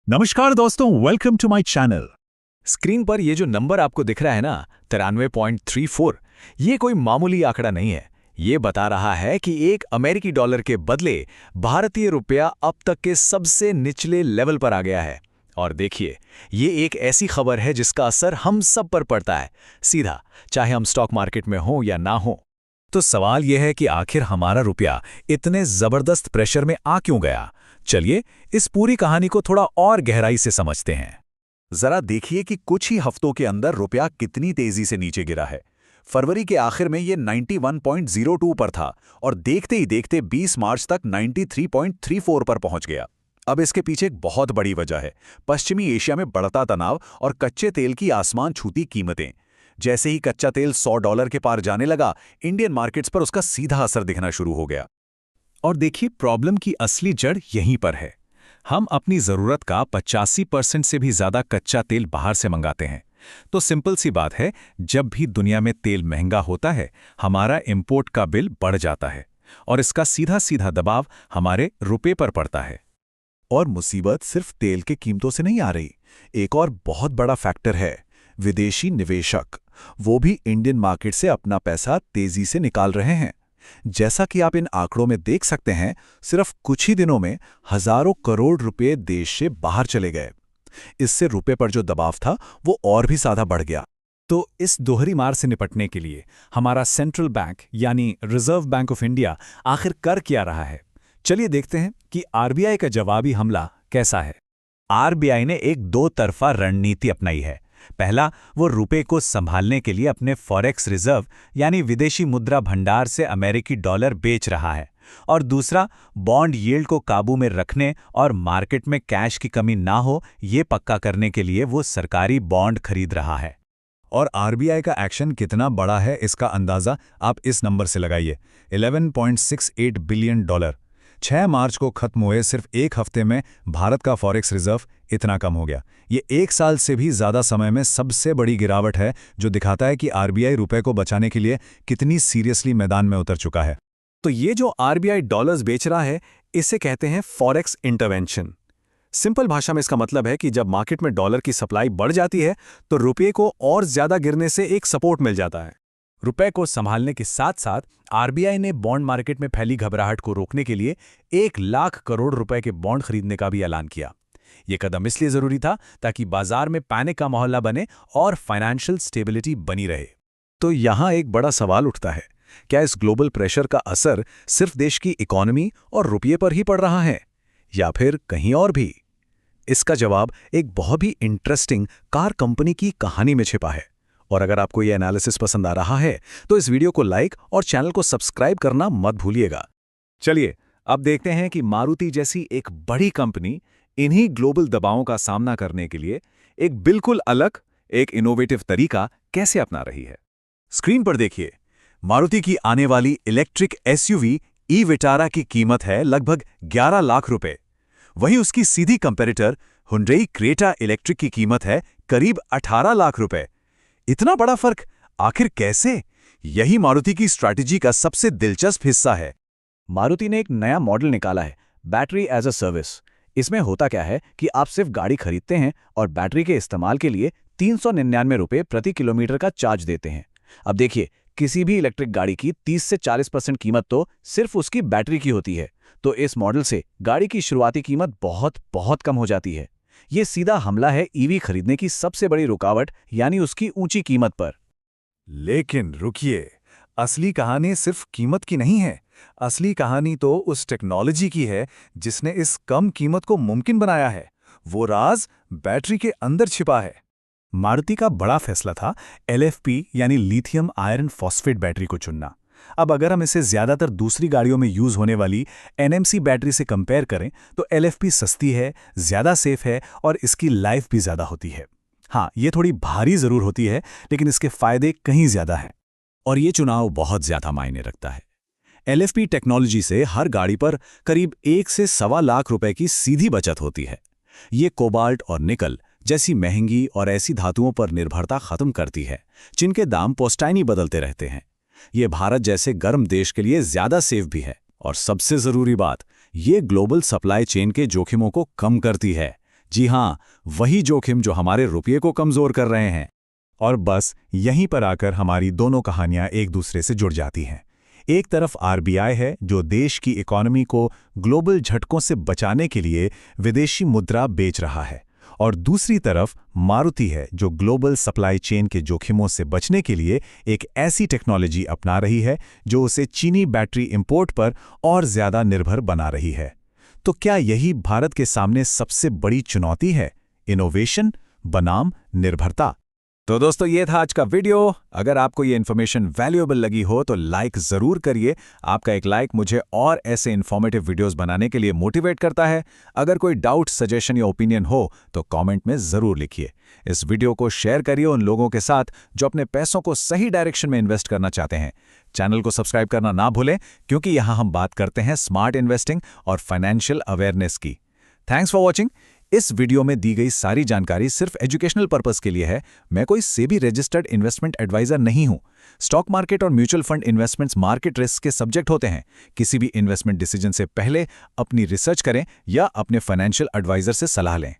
नमस्कार दोस्तों, welcome to my channel. Screen पर ये जो नंबर आपको दिख रहा है ना 93.34, ये कोई मामूली आंकड़ा नहीं है। ये बता रहा है कि एक अमेरिकी डॉलर के बदले भारतीय रुपया अब तक के सबसे निचले लेवल पर आ गया है। और देखिए, ये एक ऐसी खबर है जिसका असर हम सब पर पड़ता है, सीधा, चाहे हम स्टॉक मार्केट में हों या ना हों। तो सवाल यह है कि आखिर हमारा रुपया इतने जबरदस्त प्रेशर में आ क्यों गया। चलिए इस पूरी कहानी को थोड़ा और गहराई से समझते हैं। जरा देखिए कि कुछ ही हफ्तों के अंदर रुपया कितनी तेजी से नीचे गिरा है। फरवरी के आखिर में ये 91.02 पर था और देखते ही देखते 20 मार्च तक 93.34 पर पहुंच गया। अब इसके पीछे एक बहुत बड़ी वजह है, पश्चिमी एशिया में बढ़ता तनाव और कच्चे तेल की आसमान छूती कीमतें। जैसे ही कच्चा तेल $100 के पार जाने लगा, इंडियन मार्केट्स पर उसका सीधा असर दिखना शुरू हो गया। और देखिए, प्रॉब्लम की असली जड़ यहीं पर है। हम अपनी जरूरत का 85% से भी ज्यादा कच्चा तेल बाहर से मंगाते हैं। तो सिंपल सी बात है, जब भी दुनिया में तेल महंगा होता है, हमारा इंपोर्ट का बिल बढ़ जाता है और इसका सीधा सीधा दबाव हमारे रुपए पर पड़ता है। और मुसीबत सिर्फ तेल के कीमतों से नहीं आ रही। एक और बहुत बड़ा फैक्टर है विदेशी निवेशक। वो भी इंडियन मार्केट से अपना पैसा तेजी से निकाल रहे हैं। जैसा कि आप इन आंकड़ों में देख सकते हैं, सिर्फ कुछ ही दिनों में हजारों करोड़ रुपए देश से बाहर चले गए। इससे रुपए पर जो दबाव था वो और भी ज्यादा बढ़ गया। तो इस दोहरी मार से निपटने के लिए हमारा सेंट्रल बैंक यानी रिजर्व बैंक ऑफ इंडिया आखिर कर क्या रहा है। चलिए देखते हैं कि आरबीआई का जवाबी हमला कैसा है। आरबीआई ने एक दो तरफा रणनीति अपनाई है। पहला, वो रुपए को संभालने के लिए अपने फॉरेक्स रिजर्व यानी विदेशी मुद्रा भंडार से अमेरिकी डॉलर बेच रहा है, और दूसरा, बॉन्ड यील्ड को काबू में रखने और मार्केट में कैश की कमी ना हो ये पक्का करने के लिए वो सरकारी बॉन्ड खरीद रहा है। और आरबीआई का एक्शन कितना बड़ा है इसका अंदाजा आप इस नंबर से लगाइए, $11.68 बिलियन। 6 मार्च को खत्म हुए सिर्फ एक हफ्ते में भारत का फॉरेक्स रिजर्व इतना कम हो गया। ये एक साल से भी ज्यादा समय में सबसे बड़ी गिरावट है, जो दिखाता है कि आरबीआई रुपए को बचाने के लिए कितनी सीरियसली मैदान में उतर चुका है। तो ये जो आरबीआई डॉलर्स बेच रहा है, इसे कहते हैं फॉरेक्स इंटरवेंशन। सिंपल भाषा में इसका मतलब है कि जब मार्केट में डॉलर की सप्लाई बढ़ जाती है तो रुपये को और ज्यादा गिरने से एक सपोर्ट मिल जाता है। रुपए को संभालने के साथ साथ आरबीआई ने बॉन्ड मार्केट में फैली घबराहट को रोकने के लिए 1 लाख करोड़ रुपए के बॉन्ड खरीदने का भी ऐलान किया। ये कदम इसलिए जरूरी था ताकि बाजार में पैनिक का माहौल बने और फाइनेंशियल स्टेबिलिटी बनी रहे। तो यहाँ एक बड़ा सवाल उठता है, क्या इस ग्लोबल प्रेशर का असर सिर्फ देश की इकोनॉमी और रुपये पर ही पड़ रहा है या फिर कहीं और भी? इसका जवाब एक बहुत ही इंटरेस्टिंग कार कंपनी की कहानी में छिपा है। और अगर आपको यह एनालिसिस पसंद आ रहा है तो इस वीडियो को लाइक और चैनल को सब्सक्राइब करना मत भूलिएगा। चलिए अब देखते हैं कि मारुति जैसी एक बड़ी कंपनी इन्हीं ग्लोबल दबावों का सामना करने के लिए एक बिल्कुल अलग, एक इनोवेटिव तरीका कैसे अपना रही है। स्क्रीन पर देखिए, मारुति की आने वाली इलेक्ट्रिक एसयूवी ई विटारा की कीमत है लगभग 11 लाख रुपए। वहीं उसकी सीधी कंपैरेटर हुंडई क्रेटा इलेक्ट्रिक की कीमत है करीब 18 लाख रुपए। इतना बड़ा फर्क आखिर कैसे? यही मारुति की स्ट्रैटेजी का सबसे दिलचस्प हिस्सा है। मारुति ने एक नया मॉडल निकाला है, बैटरी एज अ सर्विस। इसमें होता क्या है कि आप सिर्फ गाड़ी खरीदते हैं और बैटरी के इस्तेमाल के लिए 399 रुपये प्रति किलोमीटर का चार्ज देते हैं। अब देखिए, किसी भी इलेक्ट्रिक गाड़ी की 30 से 40% कीमत तो सिर्फ उसकी बैटरी की होती है। तो इस मॉडल से गाड़ी की शुरुआती कीमत बहुत बहुत कम हो जाती है। ये सीधा हमला है ईवी खरीदने की सबसे बड़ी रुकावट यानी उसकी ऊंची कीमत पर। लेकिन रुकिए, असली कहानी सिर्फ कीमत की नहीं है। असली कहानी तो उस टेक्नोलॉजी की है जिसने इस कम कीमत को मुमकिन बनाया है। वो राज बैटरी के अंदर छिपा है। मारुति का बड़ा फैसला था एलएफपी यानी लिथियम आयरन फॉस्फेट बैटरी को चुनना। अब अगर हम इसे ज्यादातर दूसरी गाड़ियों में यूज होने वाली एनएमसी बैटरी से कंपेयर करें तो एलएफपी सस्ती है, ज्यादा सेफ है और इसकी लाइफ भी ज्यादा होती है। हाँ, ये थोड़ी भारी जरूर होती है, लेकिन इसके फायदे कहीं ज्यादा हैं। और ये चुनाव बहुत ज्यादा मायने रखता है। एलएफपी टेक्नोलॉजी से हर गाड़ी पर करीब 1 से सवा लाख रुपए की सीधी बचत होती है। ये कोबाल्ट और निकल जैसी महंगी और ऐसी धातुओं पर निर्भरता खत्म करती है जिनके दाम पोस्टाइनी बदलते रहते हैं। ये भारत जैसे गर्म देश के लिए ज्यादा सेफ भी है। और सबसे जरूरी बात, ये ग्लोबल सप्लाई चेन के जोखिमों को कम करती है। जी हाँ, वही जोखिम जो हमारे रुपये को कमज़ोर कर रहे हैं। और बस यहीं पर आकर हमारी दोनों कहानियां एक दूसरे से जुड़ जाती हैं। एक तरफ आरबीआई है जो देश की इकोनॉमी को ग्लोबल झटकों से बचाने के लिए विदेशी मुद्रा बेच रहा है, और दूसरी तरफ मारुति है जो ग्लोबल सप्लाई चेन के जोखिमों से बचने के लिए एक ऐसी टेक्नोलॉजी अपना रही है जो उसे चीनी बैटरी इंपोर्ट पर और ज्यादा निर्भर बना रही है। तो क्या यही भारत के सामने सबसे बड़ी चुनौती है? इनोवेशन बनाम निर्भरता। तो दोस्तों, ये था आज का वीडियो। अगर आपको ये इन्फॉर्मेशन वैल्यूएबल लगी हो तो लाइक ज़रूर करिए। आपका एक लाइक मुझे और ऐसे इन्फॉर्मेटिव वीडियोस बनाने के लिए मोटिवेट करता है। अगर कोई डाउट, सजेशन या ओपिनियन हो तो कमेंट में ज़रूर लिखिए। इस वीडियो को शेयर करिए उन लोगों के साथ जो अपने पैसों को सही डायरेक्शन में इन्वेस्ट करना चाहते हैं। चैनल को सब्सक्राइब करना ना भूलें, क्योंकि यहाँ हम बात करते हैं स्मार्ट इन्वेस्टिंग और फाइनेंशियल अवेयरनेस की। Thanks for watching. इस वीडियो में दी गई सारी जानकारी सिर्फ एजुकेशनल पर्पस के लिए है। मैं कोई सेबी रजिस्टर्ड इन्वेस्टमेंट एडवाइजर नहीं हूं। स्टॉक मार्केट और mutual fund investments market risk के सब्जेक्ट होते हैं। किसी भी इन्वेस्टमेंट डिसीजन से पहले अपनी रिसर्च करें या अपने फाइनेंशियल एडवाइजर से सलाह लें।